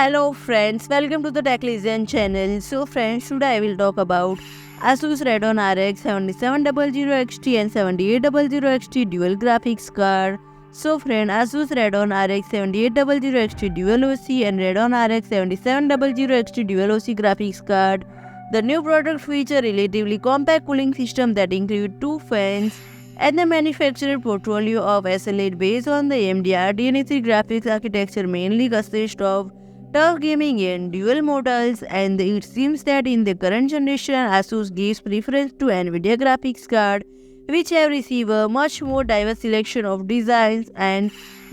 Hello friends, welcome to the Tech Legend channel. So friends, today I will talk about ASUS Radeon RX 7700 XT and 7800 XT dual graphics card. So friend, ASUS Radeon RX 7800 XT dual OC and Radeon RX 7700 XT dual OC graphics card. The new product feature relatively compact cooling system that include two fans and the manufacturer portfolio of SLA based on the AMD Radeon graphics architecture mainly consists of TUF Gaming and dual models, and it seems that in the current generation ASUS gives preference to NVIDIA graphics card, which have received a much more diverse selection of designs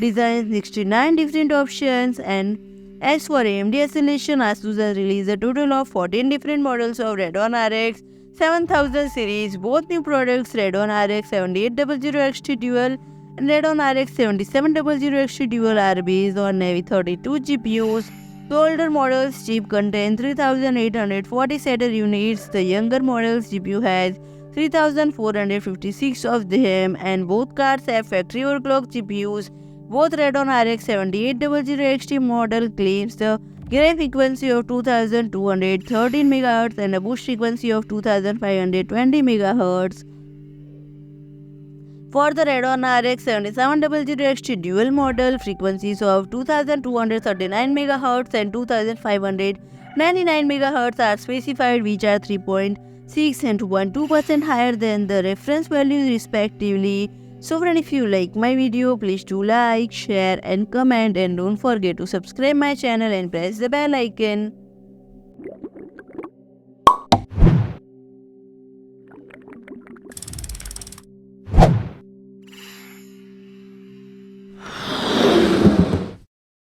69 different options. And as for AMD acceleration, ASUS has released a total of 14 different models of Radeon RX 7000 series. Both new products, Radeon RX 7800 XT Dual and Radeon RX 7700 XT Dual, are based on Navi 32 GPUs. The older models chip contain 3840 SATA units. The younger models GPU has 3456 of them, and both cards have factory overclocked GPUs. Both Radeon RX 7800 XT model claims the gray frequency of 2213 MHz and a boost frequency of 2520 MHz. For the Radeon RX 7700 XT dual model, frequencies of 2239 MHz and 2599 MHz are specified, which are 3.6 and 2.2% higher than the reference values respectively. So friend, if you like my video, please do like, share and comment, and don't forget to subscribe my channel and press the bell icon.